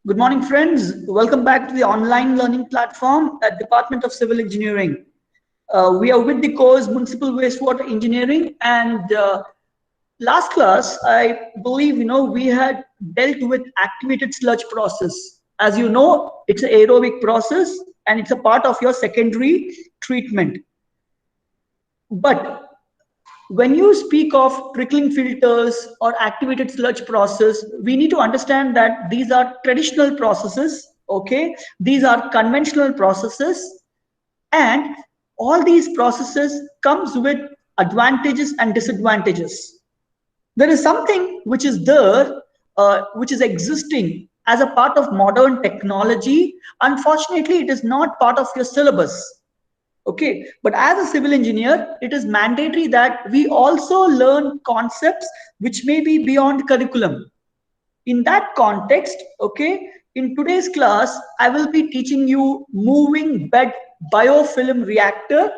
Good morning, friends. Welcome back to the online learning platform at Department of Civil Engineering. We are with the course Municipal Wastewater Engineering, and last class, I believe we had dealt with activated sludge process. As you know, it's an aerobic process, and it's a part of your secondary treatment. But when you speak of trickling filters or activated sludge process, we need to understand that these are traditional processes, okay? These are conventional processes, and all these processes comes with advantages and disadvantages. There is something which is there, which is existing as a part of modern technology. Unfortunately, it is not part of your syllabus. Okay, but as a civil engineer, it is mandatory that we also learn concepts which may be beyond curriculum. In that context, okay, in today's class, I will be teaching you moving bed biofilm reactor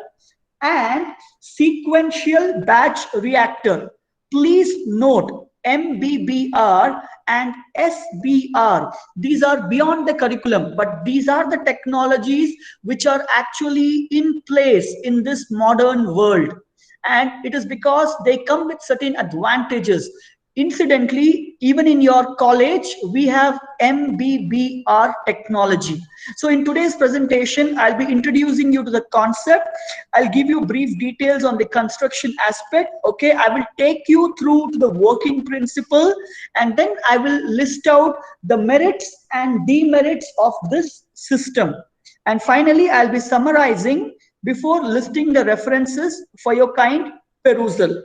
and sequential batch reactor. Please note MBBR and SBR. These are beyond the curriculum, but these are the technologies which are actually in place in this modern world. And it is because they come with certain advantages. Incidentally, even in your college, we have MBBR technology. So in today's presentation, I'll be introducing you to the concept. I'll give you brief details on the construction aspect. Okay, I will take you through to the working principle, and then I will list out the merits and demerits of this system. And finally, I'll be summarizing before listing the references for your kind perusal.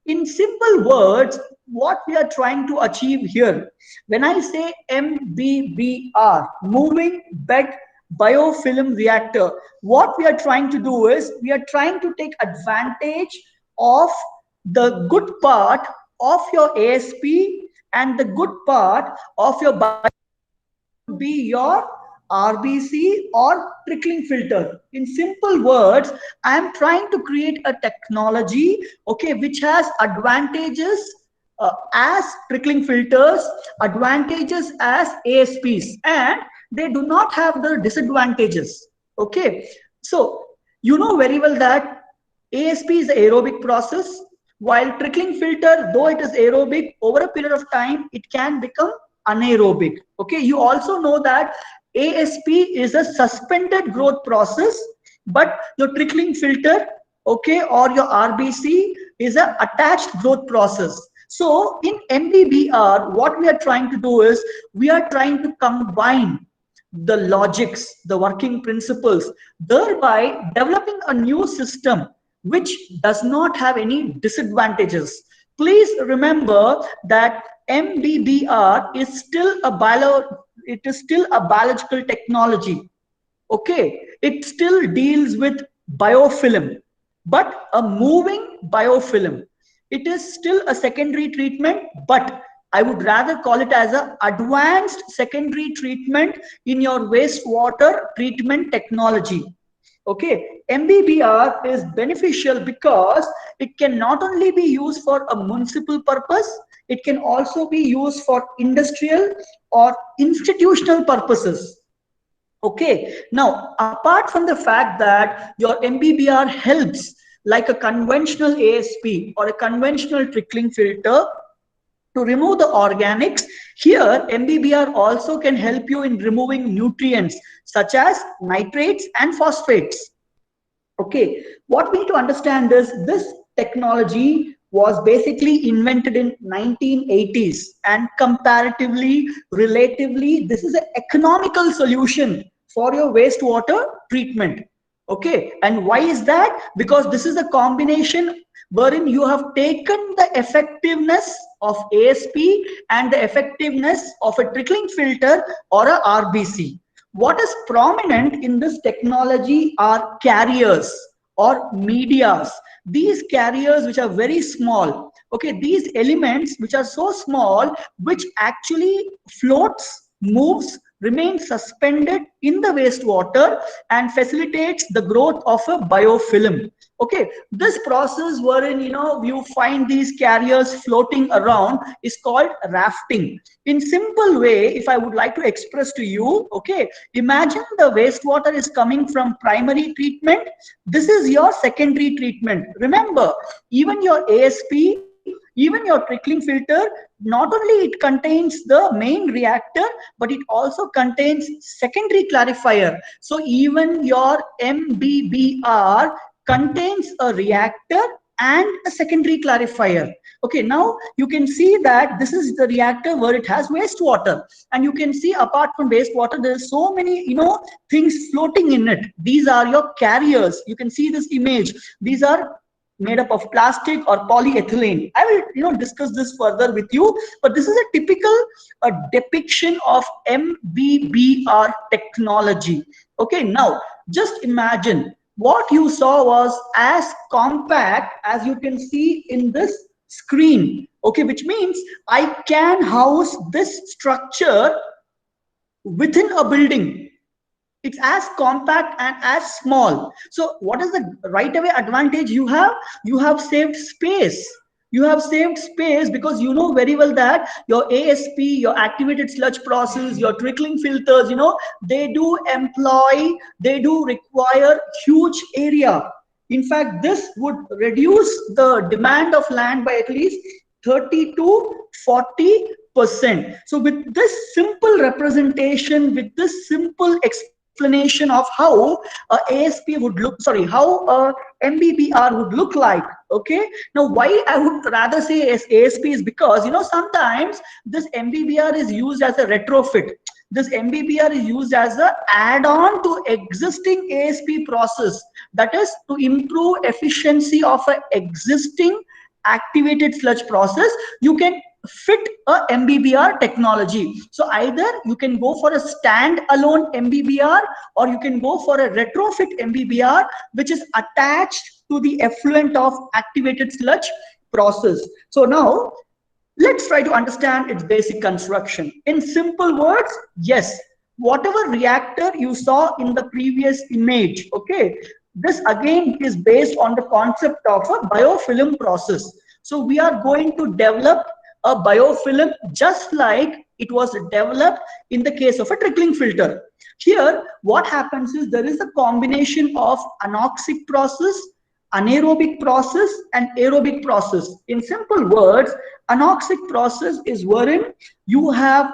In simple words, what we are trying to achieve here, when I say MBBR, moving bed biofilm reactor, what we are trying to do is we are trying to take advantage of the good part of your ASP and the good part of your be your RBC or trickling filter. In simple words, I am trying to create a technology, okay, which has advantages as trickling filters, advantages as ASPs, and they do not have the disadvantages. Okay, so you know very well that ASP is the aerobic process, while trickling filter, though it is aerobic, over a period of time, it can become anaerobic. Okay, you also know that ASP is a suspended growth process, but your trickling filter, okay, or your RBC is a attached growth process. So in MBBR, what we are trying to do is we are trying to combine the logics, the working principles, thereby developing a new system which does not have any disadvantages. Please remember that MBBR is still a biological technology. Okay, it still deals with biofilm, but a moving biofilm. It is still a secondary treatment, but I would rather call it as an advanced secondary treatment in your wastewater treatment technology. Okay, MBBR is beneficial because it can not only be used for a municipal purpose, it can also be used for industrial or institutional purposes. Okay, now apart from the fact that your MBBR helps like a conventional ASP or a conventional trickling filter to remove the organics, here MBBR also can help you in removing nutrients such as nitrates and phosphates. Okay, what we need to understand is this technology was basically invented in 1980s, and comparatively, relatively, this is an economical solution for your wastewater treatment. Okay, and why is that? Because this is a combination wherein you have taken the effectiveness of ASP and the effectiveness of a trickling filter or a RBC. What is prominent in this technology are carriers or medias. These carriers which are very small, okay, these elements which are so small, which actually floats, moves, remains suspended in the wastewater and facilitates the growth of a biofilm. Okay, this process wherein you find these carriers floating around is called rafting. In simple way, if I would like to express to you, okay, imagine the wastewater is coming from primary treatment. This is your secondary treatment. Remember, even your ASP, even your trickling filter, not only it contains the main reactor, but it also contains secondary clarifier. So even your MBBR contains a reactor and a secondary clarifier. Okay, now you can see that this is the reactor where it has wastewater, and you can see apart from wastewater there's so many things floating in it. These are your carriers. You can see this image. These are made up of plastic or polyethylene. I will discuss this further with you, but this is a typical depiction of MBBR technology. Okay, now just imagine what you saw was as compact as you can see in this screen. Okay, which means I can house this structure within a building. It's as compact and as small. So what is the right away advantage you have? You have saved space. You have saved space because you know very well that your ASP, your activated sludge process, your trickling filters, they do require huge area. In fact, this would reduce the demand of land by at least 30 to 40%. So with this simple representation, with this simple explanation of how ASP would look, how MBBR would look like. Okay, now why I would rather say ASP is because sometimes this MBBR is used as a retrofit. This MBBR is used as an add-on to existing ASP process, that is to improve efficiency of an existing activated sludge process. You can fit a MBBR technology. So either you can go for a stand-alone MBBR, or you can go for a retrofit MBBR, which is attached to the effluent of activated sludge process. So now let's try to understand its basic construction. In simple words, yes, whatever reactor you saw in the previous image, okay, this again is based on the concept of a biofilm process. So we are going to develop a biofilm just like it was developed in the case of a trickling filter. Here, what happens is there is a combination of anoxic process, anaerobic process, and aerobic process. In simple words, anoxic process is wherein you have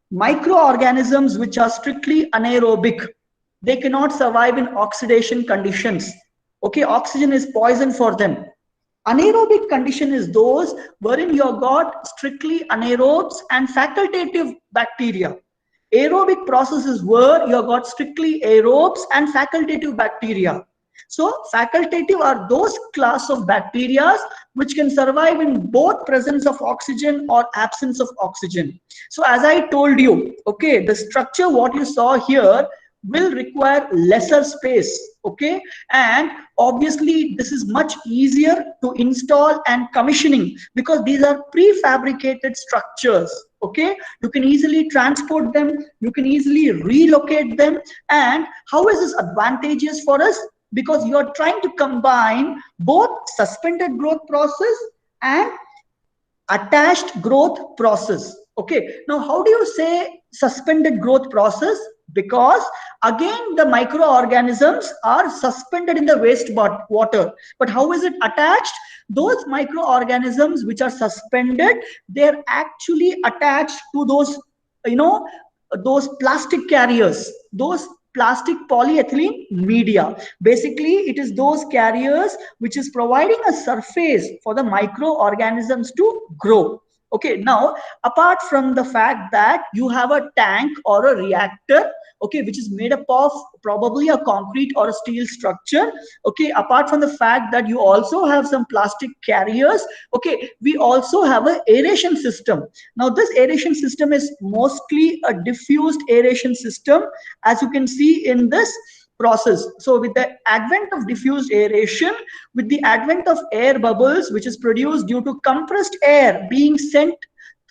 microorganisms which are strictly anaerobic. They cannot survive in oxidation conditions. Okay, oxygen is poison for them. Anaerobic condition is those wherein you have got strictly anaerobes and facultative bacteria. Aerobic processes where you have got strictly aerobes and facultative bacteria. So facultative are those class of bacteria which can survive in both presence of oxygen or absence of oxygen. So as I told you, okay, the structure what you saw here will require lesser space. Okay, and obviously this is much easier to install and commissioning because these are prefabricated structures. Okay, you can easily transport them, you can easily relocate them. And how is this advantageous for us? Because you are trying to combine both suspended growth process and attached growth process. Okay, now how do you say suspended growth process? Because again the microorganisms are suspended in the wastewater, but how is it attached? Those microorganisms which are suspended, they're actually attached to those those plastic carriers, those plastic polyethylene media. Basically it is those carriers which is providing a surface for the microorganisms to grow. Okay, now apart from the fact that you have a tank or a reactor, okay, which is made up of probably a concrete or a steel structure, okay, apart from the fact that you also have some plastic carriers, okay, we also have an aeration system. Now this aeration system is mostly a diffused aeration system, as you can see in this process. So with the advent of diffused aeration, with the advent of air bubbles which is produced due to compressed air being sent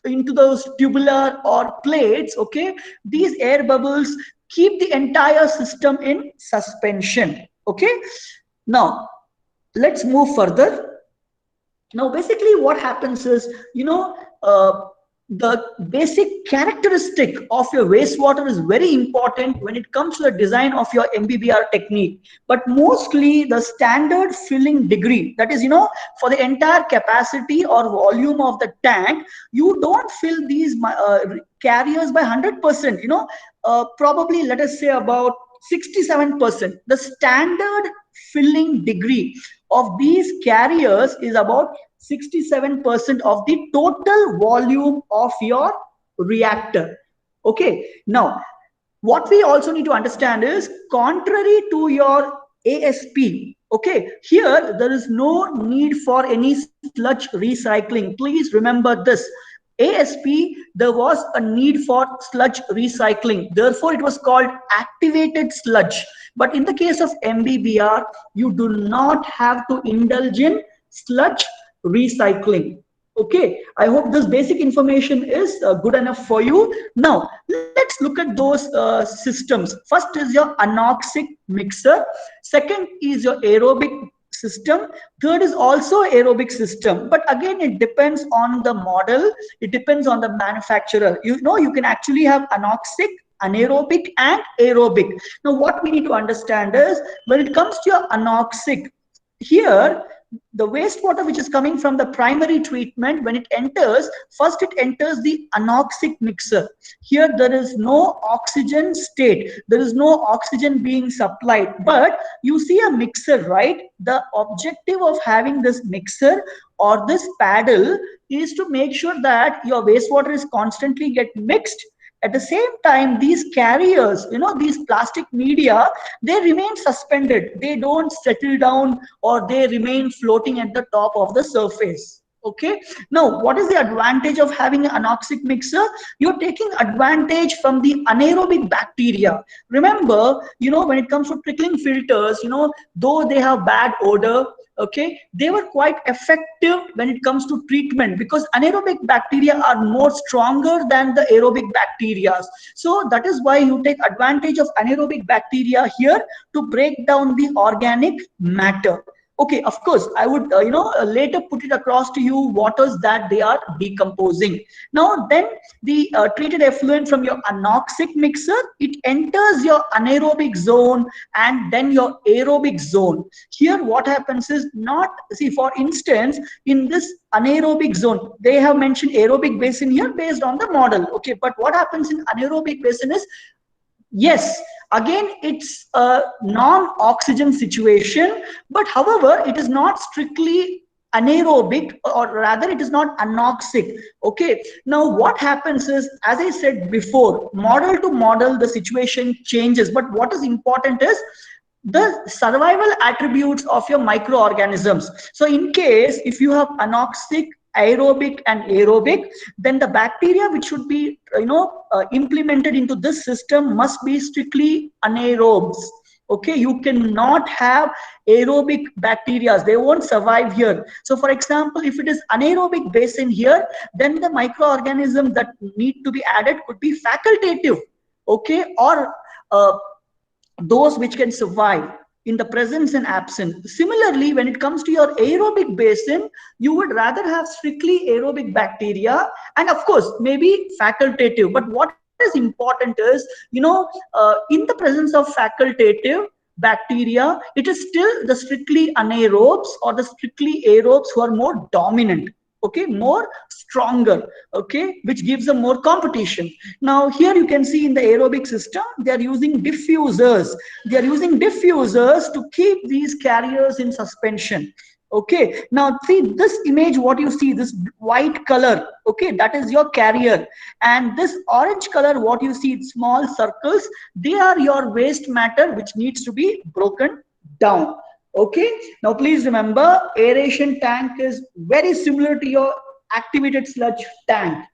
into those tubular or plates, okay, these air bubbles keep the entire system in suspension. Okay, now let's move further. Now, basically, what happens is, the basic characteristic of your wastewater is very important when it comes to the design of your MBBR technique. But mostly the standard filling degree, that is, for the entire capacity or volume of the tank, you don't fill these carriers by 100%. Probably let us say about 67%. The standard filling degree of these carriers is about 67% of the total volume of your reactor. Okay, now what we also need to understand is, contrary to your ASP, okay, here there is no need for any sludge recycling. Please remember this. ASP, there was a need for sludge recycling, therefore it was called activated sludge. But in the case of MBBR, you do not have to indulge in sludge recycling. Okay, I hope this basic information is good enough for you. Now let's look at those systems. First is your anoxic mixer, second is your aerobic system, third is also aerobic system. But again, it depends on the model, it depends on the manufacturer. You can actually have anoxic, anaerobic and aerobic. Now what we need to understand is, when it comes to your anoxic, here the wastewater which is coming from the primary treatment, when it enters, first it enters the anoxic mixer. Here there is no oxygen state, there is no oxygen being supplied, but you see a mixer, right? The objective of having this mixer or this paddle is to make sure that your wastewater is constantly get mixed. At the same time, these carriers, these plastic media, they remain suspended. They don't settle down or they remain floating at the top of the surface. Okay. Now, what is the advantage of having an anoxic mixer? You're taking advantage from the anaerobic bacteria. Remember, when it comes to trickling filters, though they have bad odor, okay, they were quite effective when it comes to treatment, because anaerobic bacteria are more stronger than the aerobic bacteria. So that is why you take advantage of anaerobic bacteria here to break down the organic matter. Okay, of course, I would later put it across to you what is that they are decomposing. Now then, the treated effluent from your anoxic mixer, it enters your anaerobic zone and then your aerobic zone. Here what happens is, for instance, in this anaerobic zone, they have mentioned aerobic basin here based on the model. Okay, but what happens in anaerobic basin is, yes, again, it's a non-oxygen situation, but however, it is not strictly anaerobic, or rather it is not anoxic. Okay, now what happens is, as I said before, model to model the situation changes, but what is important is the survival attributes of your microorganisms. So in case if you have anoxic, aerobic and aerobic, then the bacteria which should be implemented into this system must be strictly anaerobes. Okay, you cannot have aerobic bacteria, they won't survive here. So for example, if it is anaerobic basin here, then the microorganisms that need to be added could be facultative, okay, or those which can survive in the presence and absence. Similarly, when it comes to your aerobic basin, you would rather have strictly aerobic bacteria, and of course maybe facultative. But what is important is, in the presence of facultative bacteria, it is still the strictly anaerobes or the strictly aerobes who are more dominant, okay, more stronger, okay, which gives them more competition. Now here you can see in the aerobic system, they are using diffusers. They are using diffusers to keep these carriers in suspension. Okay, now see this image, what you see, this white color, okay, that is your carrier, and this orange color, what you see, small circles, they are your waste matter which needs to be broken down. Okay, now please remember, aeration tank is very similar to your activated sludge tank.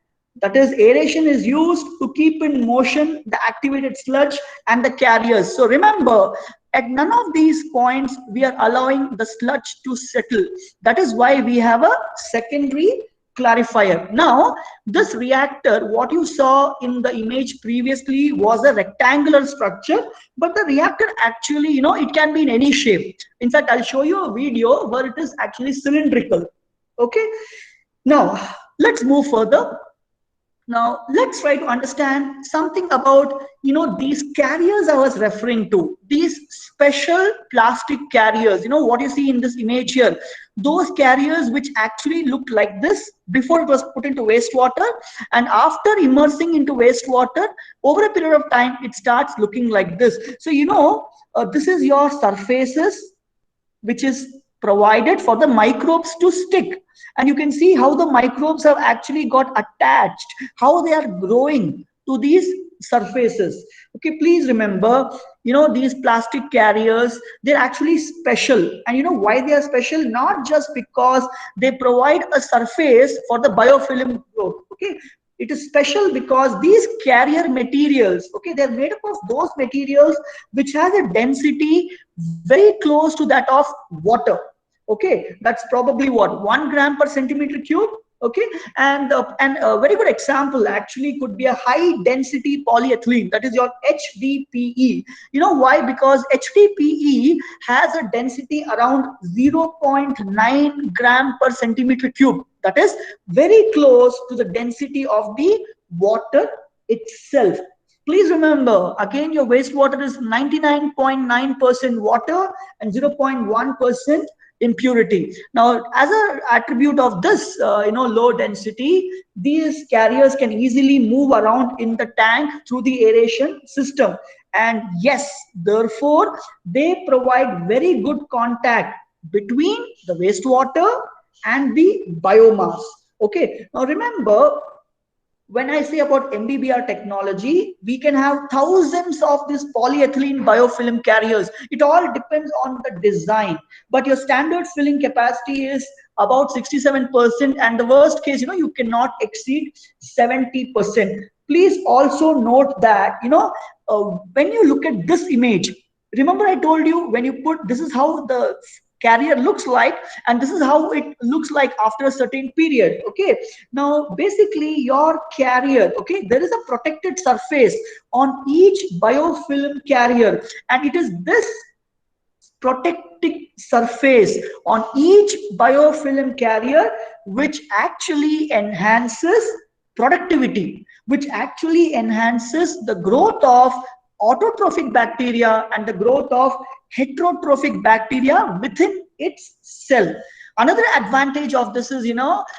That is, aeration is used to keep in motion the activated sludge and the carriers. So remember, at none of these points we are allowing the sludge to settle. That is why we have a secondary clarifier. Now, this reactor, what you saw in the image previously was a rectangular structure, but the reactor actually, it can be in any shape. In fact, I'll show you a video where it is actually cylindrical. Okay. Now, let's move further. Now, let's try to understand something about, these carriers I was referring to, these special plastic carriers, what you see in this image here, those carriers which actually look like this before it was put into wastewater, and after immersing into wastewater, over a period of time, it starts looking like this. So, this is your surfaces, which is provided for the microbes to stick, and you can see how the microbes have actually got attached, how they are growing to these surfaces. Okay, please remember, these plastic carriers, they're actually special, and why they are special? Not just because they provide a surface for the biofilm growth. Okay, it is special because these carrier materials, okay, they're made up of those materials which has a density very close to that of water. Okay, that's probably what, 1 gram per centimeter cube. Okay, and a very good example actually could be a high density polyethylene, that is your HDPE. You know why? Because HDPE has a density around 0.9 gram per centimeter cube, that is very close to the density of the water itself. Please remember, again, your wastewater is 99.9% water and 0.1% impurity. Now, as an attribute of this, low density, these carriers can easily move around in the tank through the aeration system. And yes, therefore, they provide very good contact between the wastewater and the biomass. Okay, now remember, when I say about MBBR technology, we can have thousands of these polyethylene biofilm carriers. It all depends on the design. But your standard filling capacity is about 67%, and the worst case, you cannot exceed 70%. Please also note that, when you look at this image, remember I told you, when you put, this is how the carrier looks like, and this is how it looks like after a certain period. Okay, now basically your carrier, okay, there is a protected surface on each biofilm carrier, and it is this protecting surface on each biofilm carrier which actually enhances productivity, which actually enhances the growth of autotrophic bacteria and the growth of heterotrophic bacteria within its cell. Another advantage of this is,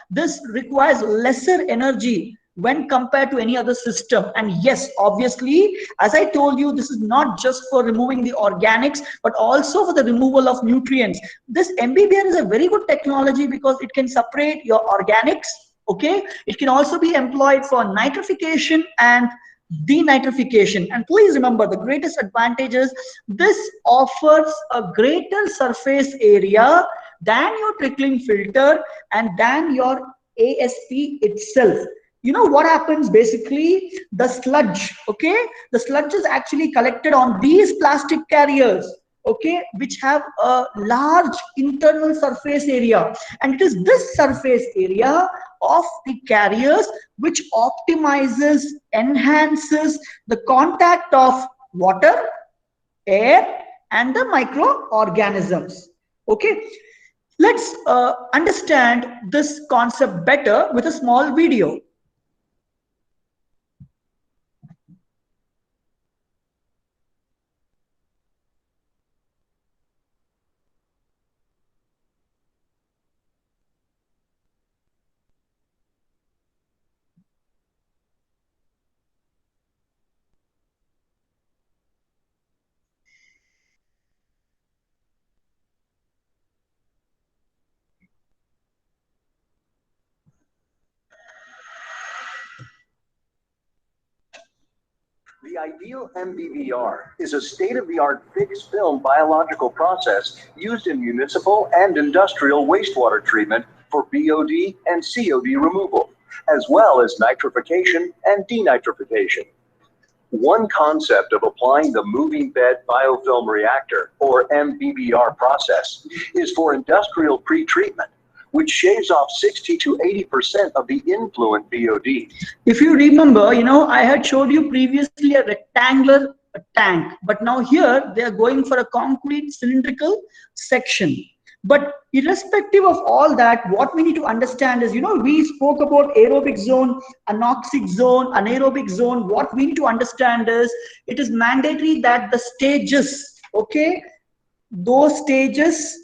this requires lesser energy when compared to any other system. And yes, obviously, as I told you, this is not just for removing the organics, but also for the removal of nutrients. This MBBR is a very good technology because it can separate your organics. Okay, it can also be employed for nitrification and denitrification. And please remember, the greatest advantage is this offers a greater surface area than your trickling filter and than your ASP itself. You know what happens? Basically, the sludge, okay, the sludge is actually collected on these plastic carriers, okay, which have a large internal surface area, and it is this surface area of the carriers which optimizes, enhances the contact of water, air, and the microorganisms. Okay, let's understand this concept better with a small video. The ideal MBBR is a state-of-the-art fixed film biological process used in municipal and industrial wastewater treatment for BOD and COD removal, as well as nitrification and denitrification. One concept of applying the moving bed biofilm reactor, or MBBR process, is for industrial pretreatment, which shaves off 60 to 80% of the influent BOD. If you remember, I had showed you previously a rectangular tank, but now here they are going for a concrete cylindrical section. But irrespective of all that, what we need to understand is, we spoke about aerobic zone, anoxic zone, anaerobic zone. What we need to understand is it is mandatory that the stages, okay, those stages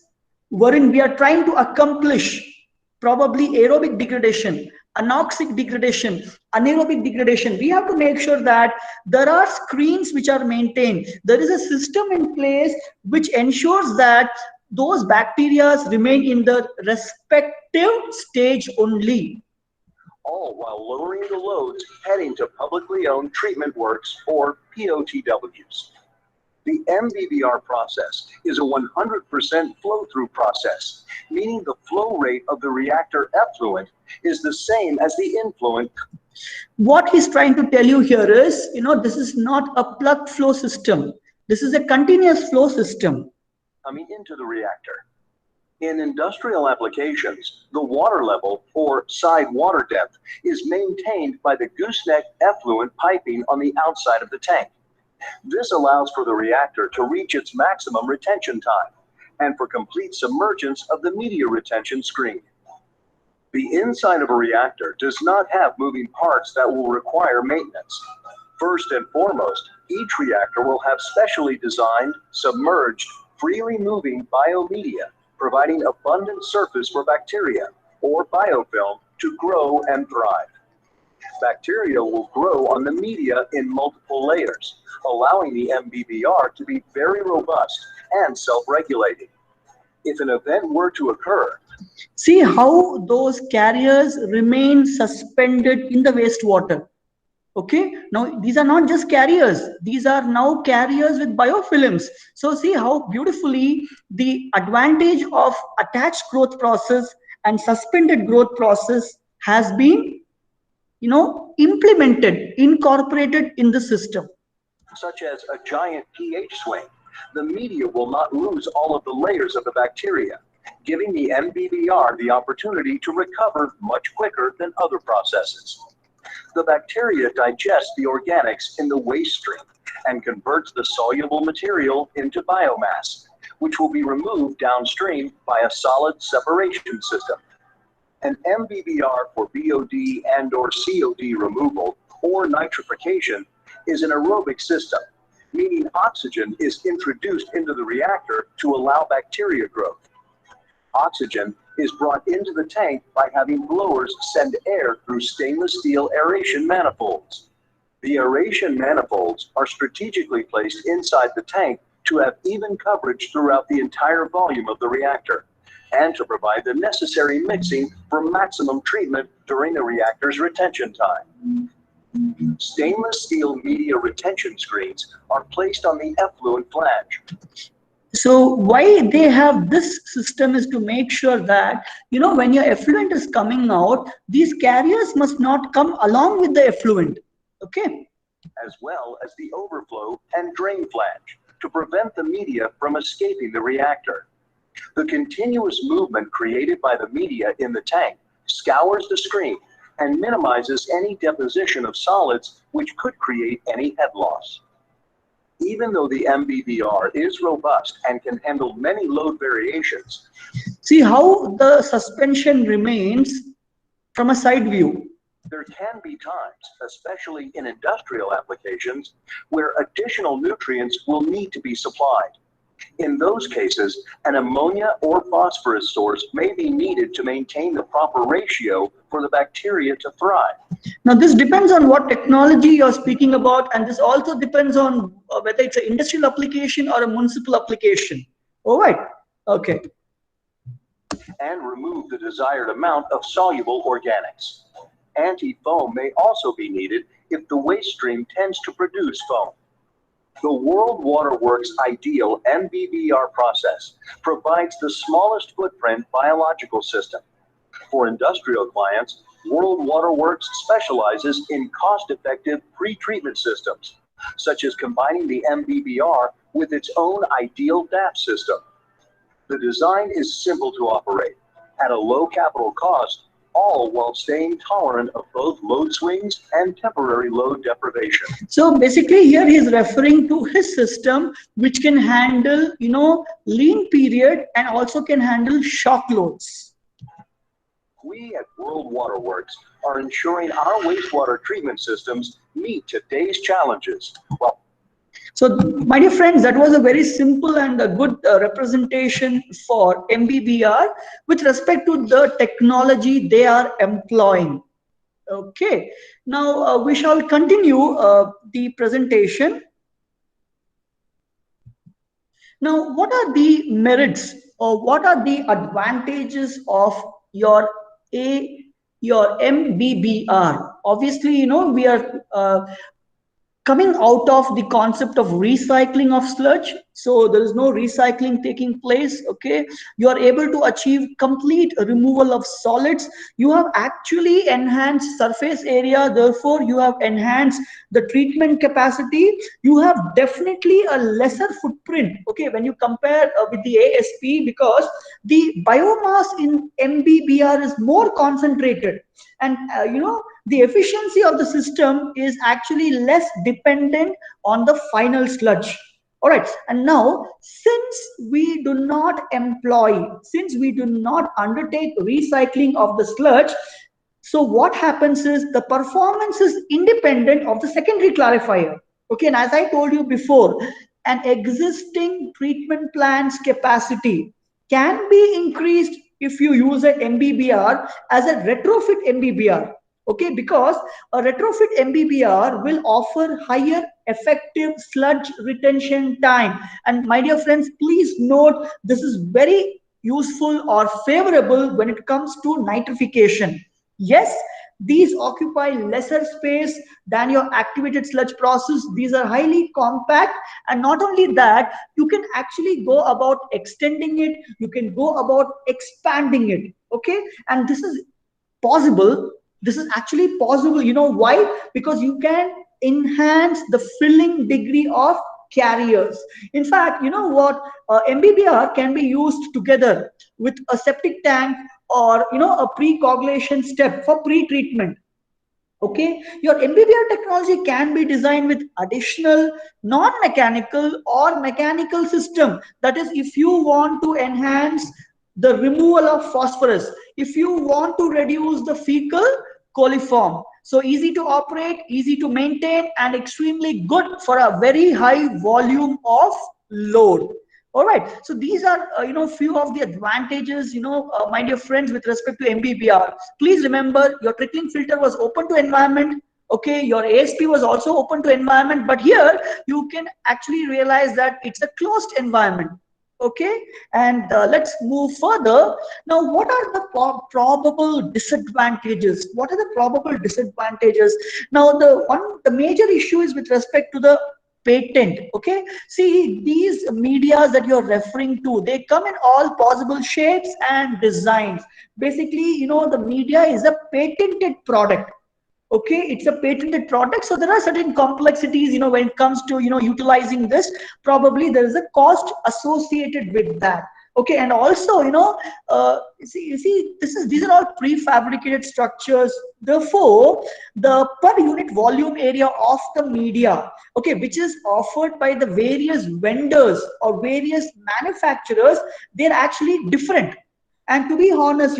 wherein we are trying to accomplish probably aerobic degradation, anoxic degradation, anaerobic degradation, we have to make sure that there are screens which are maintained. There is a system in place which ensures that those bacteria remain in the respective stage only. All while lowering the loads heading to publicly owned treatment works or POTWs. The MBBR process is a 100% flow-through process, meaning the flow rate of the reactor effluent is the same as the influent. What he's trying to tell you here is, this is not a plug flow system. This is a continuous flow system. Coming into the reactor. In industrial applications, the water level, or side water depth, is maintained by the gooseneck effluent piping on the outside of the tank. This allows for the reactor to reach its maximum retention time and for complete submergence of the media retention screen. The inside of a reactor does not have moving parts that will require maintenance. First and foremost, each reactor will have specially designed, submerged, freely moving biomedia, providing abundant surface for bacteria, or biofilm, to grow and thrive. Bacteria will grow on the media in multiple layers, allowing the MBBR to be very robust and self-regulating. If an event were to occur, see how those carriers remain suspended in the wastewater. Okay, now these are not just carriers, these are now carriers with biofilms. So see how beautifully the advantage of attached growth process and suspended growth process has been, implemented, incorporated in the system. Such as a giant pH swing, the media will not lose all of the layers of the bacteria, giving the MBBR the opportunity to recover much quicker than other processes. The bacteria digest the organics in the waste stream and converts the soluble material into biomass, which will be removed downstream by a solid separation system. An MBBR for BOD and/or COD removal or nitrification is an aerobic system, meaning oxygen is introduced into the reactor to allow bacteria growth. Oxygen is brought into the tank by having blowers send air through stainless steel aeration manifolds. The aeration manifolds are strategically placed inside the tank to have even coverage throughout the entire volume of the reactor, and to provide the necessary mixing for maximum treatment during the reactor's retention time. Stainless steel media retention screens are placed on the effluent flange. So why they have this system is to make sure that, when your effluent is coming out, these carriers must not come along with the effluent. Okay. As well as the overflow and drain flange to prevent the media from escaping the reactor. The continuous movement created by the media in the tank scours the screen and minimizes any deposition of solids which could create any head loss. Even though the MBBR is robust and can handle many load variations. See how the suspension remains from a side view. There can be times, especially in industrial applications, where additional nutrients will need to be supplied. In those cases, an ammonia or phosphorus source may be needed to maintain the proper ratio for the bacteria to thrive. Now, this depends on what technology you're speaking about, and this also depends on whether it's an industrial application or a municipal application. All right. Okay. And remove the desired amount of soluble organics. Anti-foam may also be needed if the waste stream tends to produce foam. The World Water Works ideal MBBR process provides the smallest footprint biological system. For industrial clients, World Water Works specializes in cost-effective pre-treatment systems, such as combining the MBBR with its own ideal DAP system. The design is simple to operate. at a low capital cost, all while staying tolerant of both load swings and temporary load deprivation. So basically here he is referring to his system, which can handle, lean period and also can handle shock loads. We at World Water Works are ensuring our wastewater treatment systems meet today's challenges. So, my dear friends, that was a very simple and a good representation for MBBR with respect to the technology they are employing. Okay, now we shall continue the presentation. Now, what are the merits or what are the advantages of your MBBR? Obviously, we are coming out of the concept of recycling of sludge. So there is no recycling taking place. Okay, you are able to achieve complete removal of solids. You have actually enhanced surface area, therefore you have enhanced the treatment capacity. You have definitely a lesser footprint, okay, when you compare with the ASP, because the biomass in MBBR is more concentrated, and the efficiency of the system is actually less dependent on the final sludge. All right, and now since we do not undertake recycling of the sludge, so what happens is the performance is independent of the secondary clarifier. Okay, and as I told you before, an existing treatment plant's capacity can be increased if you use an MBBR as a retrofit MBBR. Okay, because a retrofit MBBR will offer higher effective sludge retention time. And my dear friends, please note this is very useful or favorable when it comes to nitrification. Yes, these occupy lesser space than your activated sludge process. These are highly compact, and not only that, you can actually go about extending it, you can go about expanding it. Okay, and this is possible. This is actually possible. You know why? Because you can enhance the filling degree of carriers. In fact, you know what, MBBR can be used together with a septic tank or a pre-coagulation step for pre-treatment. Okay, your MBBR technology can be designed with additional non-mechanical or mechanical system. That is, if you want to enhance the removal of phosphorus, if you want to reduce the fecal coliform. So easy to operate, easy to maintain, and extremely good for a very high volume of load. All right, so these are few of the advantages, my dear friends, with respect to MBBR. Please remember, your trickling filter was open to environment. Okay, your ASP was also open to environment, but here you can actually realize that it's a closed environment. Okay, and let's move further. Now, what are the probable disadvantages? What are the probable disadvantages? Now, the major issue is with respect to the patent. Okay, see, these medias that you're referring to, they come in all possible shapes and designs. Basically, the media is a patented product. Okay, it's a patented product, so there are certain complexities when it comes to utilizing this. Probably there is a cost associated with that. Okay, and also you see these are all prefabricated structures. Therefore, the per unit volume area of the media, okay, which is offered by the various vendors or various manufacturers, they're actually different. And to be honest,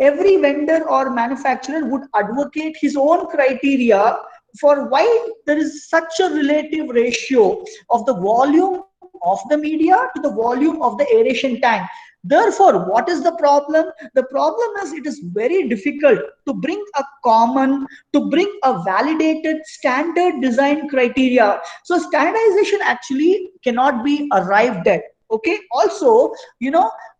every vendor or manufacturer would advocate his own criteria for why there is such a relative ratio of the volume of the media to the volume of the aeration tank. Therefore, what is the problem? The problem is it is very difficult to bring a validated standard design criteria. So standardization actually cannot be arrived at. Okay, also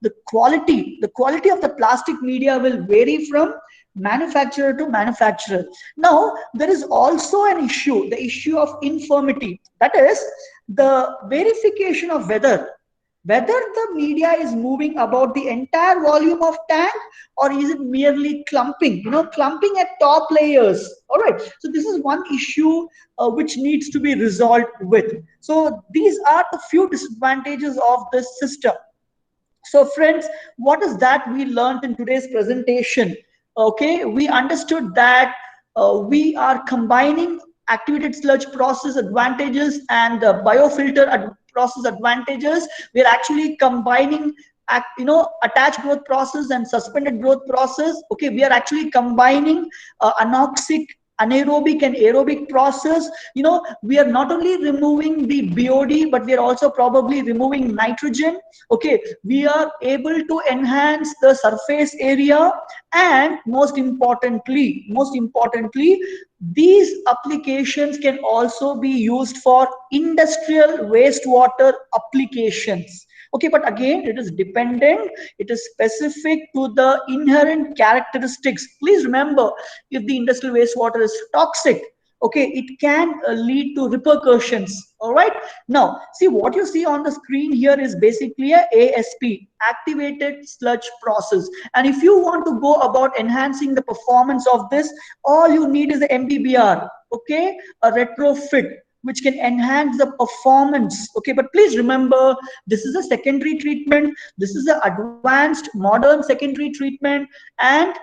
the quality of the plastic media will vary from manufacturer to manufacturer. Now there is also an issue, the issue of infirmity, that is the verification of whether the media is moving about the entire volume of tank, or is it merely clumping at top layers. All right, so this is one issue which needs to be resolved with. So these are the few disadvantages of this system. So friends, what is that we learned in today's presentation? Okay, we understood that we are combining activated sludge process advantages and biofilter process advantages. We are actually combining attached growth process and suspended growth process. Okay, we are actually combining anoxic, anaerobic and aerobic process. We are not only removing the BOD, but we are also probably removing nitrogen. Okay, we are able to enhance the surface area, and most importantly, these applications can also be used for industrial wastewater applications. Okay, but again, it is dependent, it is specific to the inherent characteristics. Please remember, if the industrial wastewater is toxic, okay, it can lead to repercussions. All right, now see, what you see on the screen here is basically a ASP, activated sludge process. And if you want to go about enhancing the performance of this, all you need is the MBBR, okay, a retrofit which can enhance the performance. Okay, but please remember, this is a secondary treatment, this is an advanced modern secondary treatment, and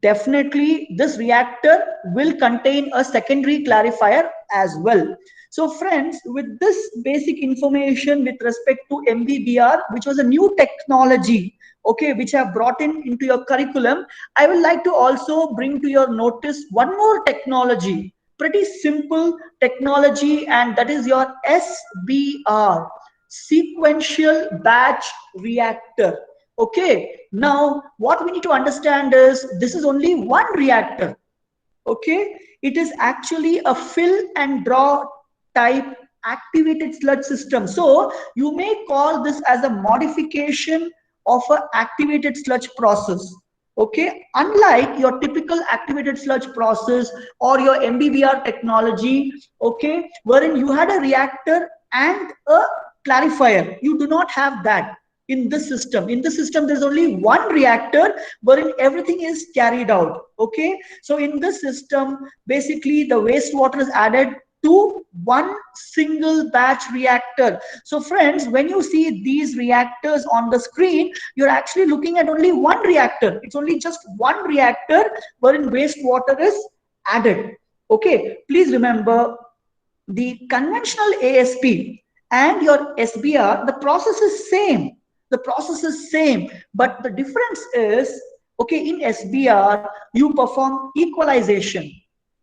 definitely this reactor will contain a secondary clarifier as well. So friends, with this basic information with respect to MBBR, which was a new technology, okay, which I have brought into your curriculum, I would like to also bring to your notice one more technology, pretty simple technology, and that is your SBR, sequential batch reactor. Okay, now what we need to understand is this is only one reactor. Okay, it is actually a fill and draw type activated sludge system. So you may call this as a modification of an activated sludge process. Okay, unlike your typical activated sludge process or your MBBR technology, okay, wherein you had a reactor and a clarifier, you do not have that in this system. In this system, there's only one reactor wherein everything is carried out. Okay, so in this system, basically the wastewater is added to one single batch reactor. So friends, when you see these reactors on the screen, you're actually looking at only one reactor. It's only just one reactor wherein wastewater is added. Okay, please remember, the conventional ASP and your SBR, the process is same. The process is same, but the difference is, okay, in SBR you perform equalization.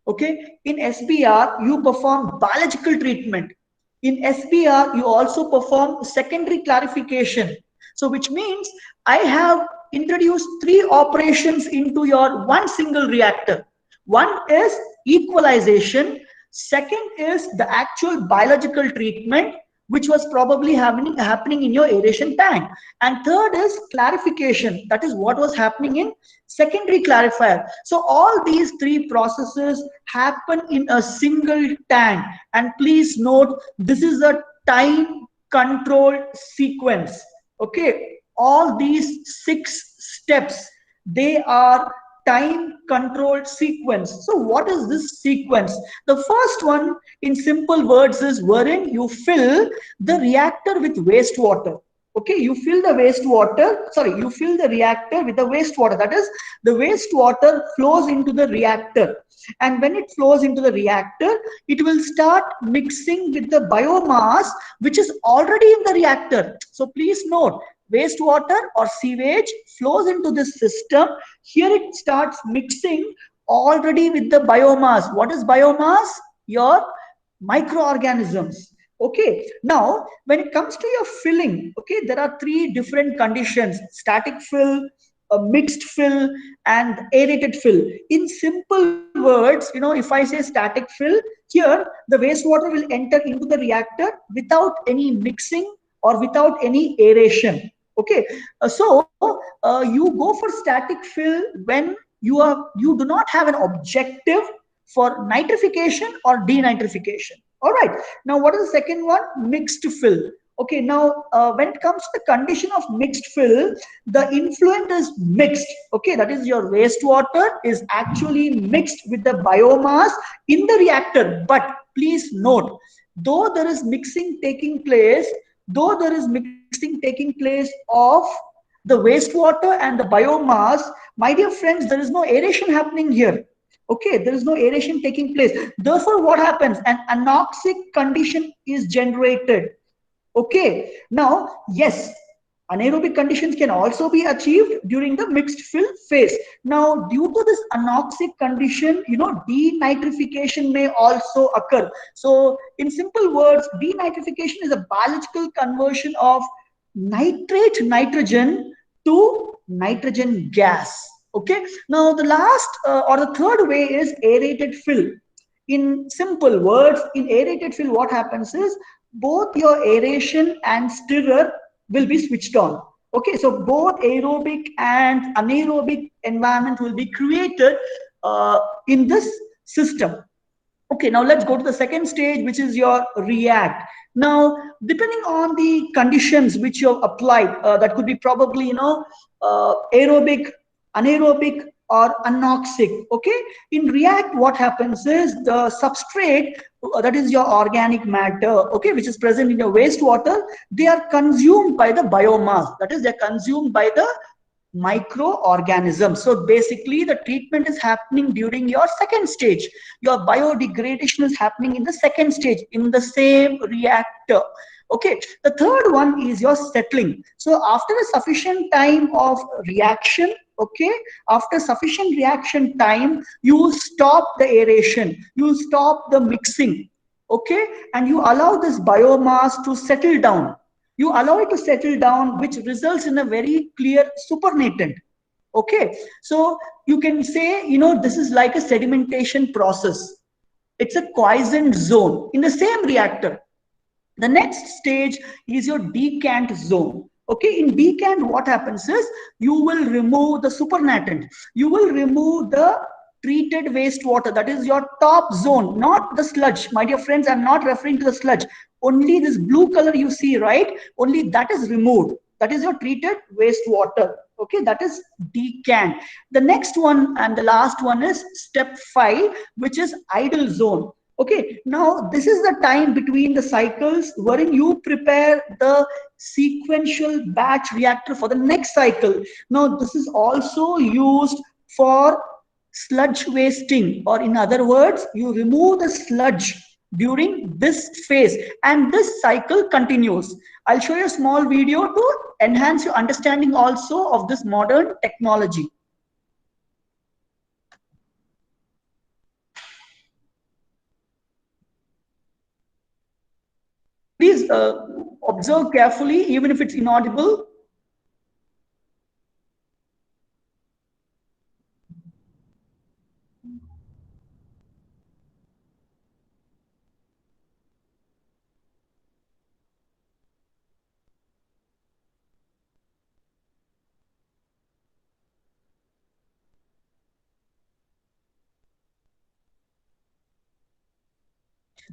Okay, in SBR you perform biological treatment. In SBR you also perform secondary clarification. So which means I have introduced three operations into your one single reactor. One is equalization, second is the actual biological treatment, which was probably happening in your aeration tank, and third is clarification, that is what was happening in secondary clarifier. So all these three processes happen in a single tank, and please note, this is a time controlled sequence. Okay, all these 6 steps, they are time controlled sequence. So what is this sequence? The first one, in simple words, is wherein you fill the reactor with wastewater. Okay, you fill the reactor with the wastewater. That is, the wastewater flows into the reactor, and when it flows into the reactor, it will start mixing with the biomass which is already in the reactor. So please note, wastewater or sewage flows into this system. Here it starts mixing already with the biomass. What is biomass? Your microorganisms. Okay, now when it comes to your filling, okay, there are 3 different conditions: static fill, a mixed fill, and aerated fill. In simple words, if I say static fill, here the wastewater will enter into the reactor without any mixing or without any aeration. Okay, you go for static fill when you do not have an objective for nitrification or denitrification. All right, now what is the second one? Mixed fill. Okay, now when it comes to the condition of mixed fill, the influent is mixed. Okay, that is, your wastewater is actually mixed with the biomass in the reactor. But please note, though there is mixing taking place of The wastewater and the biomass, my dear friends, there is no aeration happening here. Okay, there is no aeration taking place. Therefore, what happens? An anoxic condition is generated. Okay, now, yes, anaerobic conditions can also be achieved during the mixed fill phase. Now, due to this anoxic condition, denitrification may also occur. So, in simple words, denitrification is a biological conversion of nitrate nitrogen to nitrogen gas. Okay, now the last or the third way is aerated fill. In simple words, in aerated fill, what happens is both your aeration and stirrer will be switched on. Okay, so both aerobic and anaerobic environment will be created in this system. Okay, now let's go to the second stage, which is your react. Now, depending on the conditions which you have applied, that could be probably, aerobic, anaerobic, or anoxic. Okay, in react, what happens is the substrate, that is your organic matter, okay, which is present in your wastewater, they are consumed by the biomass. That is, they're consumed by the microorganisms. So basically the treatment is happening during your second stage. Your biodegradation is happening in the second stage in the same reactor. Okay, the third one is your settling. So after a sufficient time of reaction, okay, after sufficient reaction time, you stop the aeration, you stop the mixing, okay, and you allow this biomass to settle down. You allow it to settle down, which results in a very clear supernatant. Okay, so you can say, this is like a sedimentation process. It's a quiescent zone in the same reactor. The next stage is your decant zone. Okay, in decant, what happens is you will remove the supernatant. You will remove the treated wastewater. That is your top zone, not the sludge. My dear friends, I'm not referring to the sludge. Only this blue color you see, right? Only that is removed. That is your treated wastewater. Okay, that is decant. The next one and the last one is step 5, which is idle zone. Okay, now this is the time between the cycles wherein you prepare the sequential batch reactor for the next cycle. Now this is also used for sludge wasting, or in other words, you remove the sludge during this phase and this cycle continues. I'll show you a small video to enhance your understanding also of this modern technology. Please observe carefully, even if it's inaudible.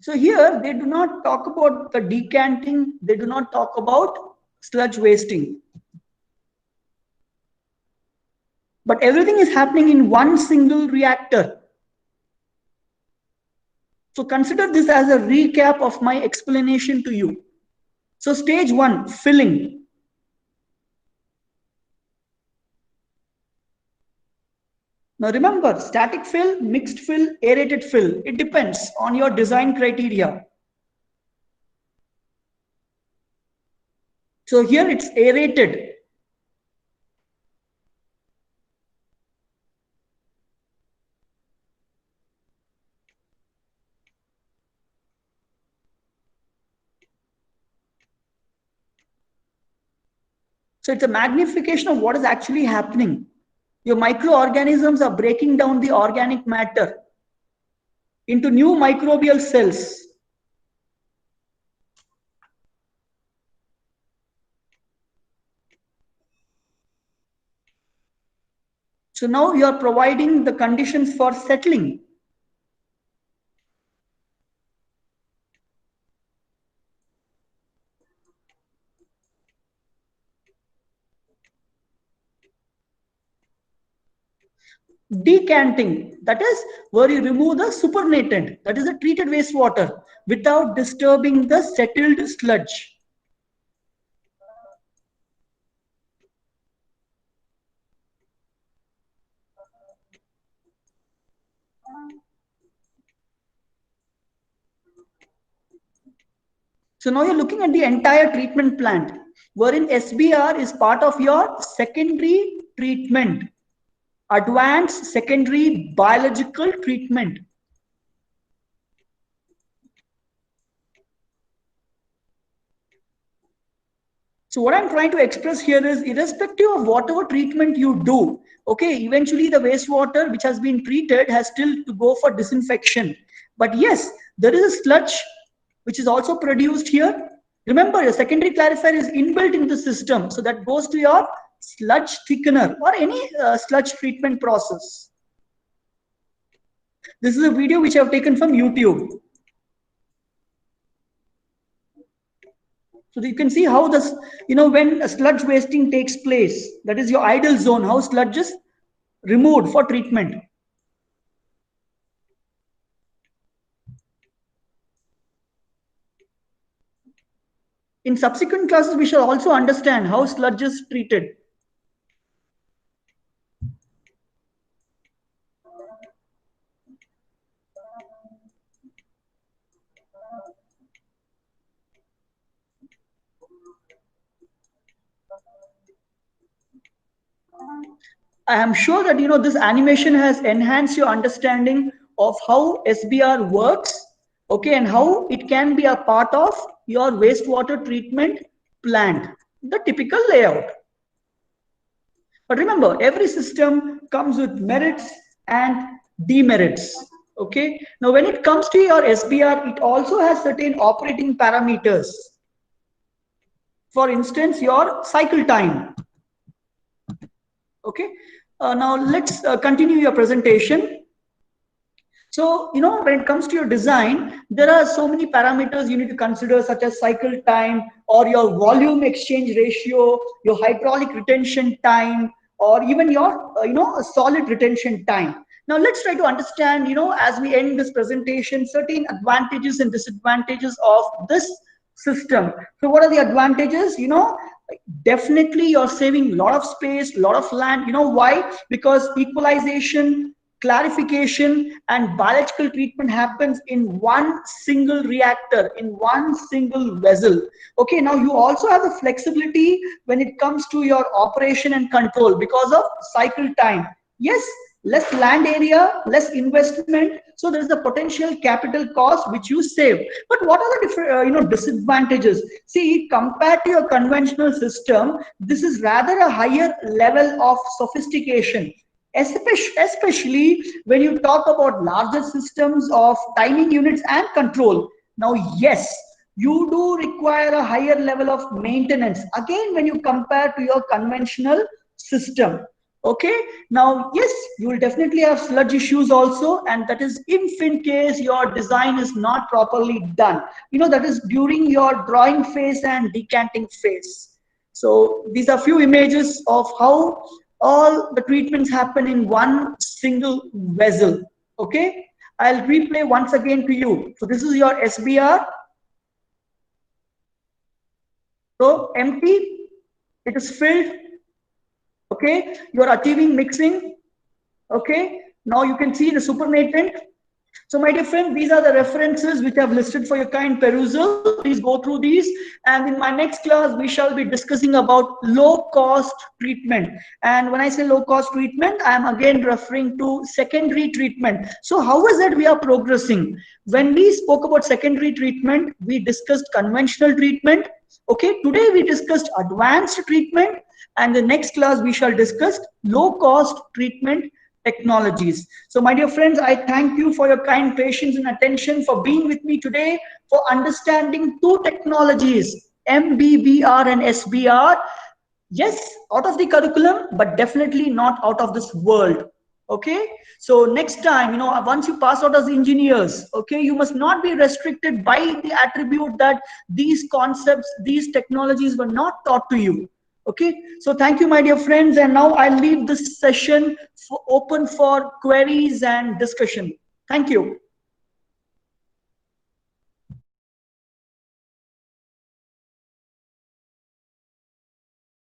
So here they do not talk about the decanting, they do not talk about sludge wasting. But everything is happening in one single reactor. So consider this as a recap of my explanation to you. So stage 1, filling. Now remember, static fill, mixed fill, aerated fill. It depends on your design criteria. So here it's aerated. So it's a magnification of what is actually happening. Your microorganisms are breaking down the organic matter into new microbial cells. So now you are providing the conditions for settling. Decanting, that is where you remove the supernatant, that is the treated wastewater, without disturbing the settled sludge. So now you're looking at the entire treatment plant, wherein SBR is part of your secondary treatment, advanced secondary biological treatment. So what I'm trying to express here is, irrespective of whatever treatment you do, okay, eventually the wastewater which has been treated has still to go for disinfection. But yes, there is a sludge which is also produced here. Remember, your secondary clarifier is inbuilt in the system, so that goes to your sludge thickener or any sludge treatment process. This is a video which I have taken from YouTube. So you can see how this, when a sludge wasting takes place, that is your idle zone, how sludge is removed for treatment. In subsequent classes, we shall also understand how sludge is treated. I am sure that this animation has enhanced your understanding of how SBR works, okay, and how it can be a part of your wastewater treatment plant, the typical layout. But remember, every system comes with merits and demerits. Okay. Now, when it comes to your SBR, it also has certain operating parameters. For instance, your cycle time. Okay. Now let's continue your presentation. So, when it comes to your design, there are so many parameters you need to consider, such as cycle time or your volume exchange ratio, your hydraulic retention time, or even your, solid retention time. Now, let's try to understand, as we end this presentation, certain advantages and disadvantages of this system. So, what are the advantages? Definitely you're saving a lot of space, a lot of land. Why? Because equalization, clarification, and biological treatment happens in one single reactor, in one single vessel. Okay, now you also have the flexibility when it comes to your operation and control because of cycle time. Yes, less land area, less investment, so there is a potential capital cost which you save. But what are the different disadvantages? See, compared to your conventional system, this is rather a higher level of sophistication, especially when you talk about larger systems of timing units and control. Now, yes, you do require a higher level of maintenance again when you compare to your conventional system. Okay, now yes, you will definitely have sludge issues also, and that is if in case your design is not properly done, that is during your drawing phase and decanting phase. So these are few images of how all the treatments happen in one single vessel. Okay, I'll replay once again to you. So this is your SBR. So empty, it is filled. Okay, you are achieving mixing. Okay, now you can see the supernatant. So my dear friend, these are the references which I've listed for your kind perusal. Please go through these, and in my next class we shall be discussing about low cost treatment. And when I say low cost treatment, I am again referring to secondary treatment. So how is it we are progressing? When we spoke about secondary treatment, we discussed conventional treatment. Okay, today we discussed advanced treatment, and the next class we shall discuss low cost treatment technologies. So my dear friends, I thank you for your kind patience and attention, for being with me today, for understanding two technologies, MBBR and SBR. Yes, out of the curriculum, but definitely not out of this world. Okay, so next time, once you pass out as engineers, okay, you must not be restricted by the attribute that these concepts, these technologies were not taught to you. Okay, so thank you, my dear friends, and now I'll leave this session open for queries and discussion. Thank you.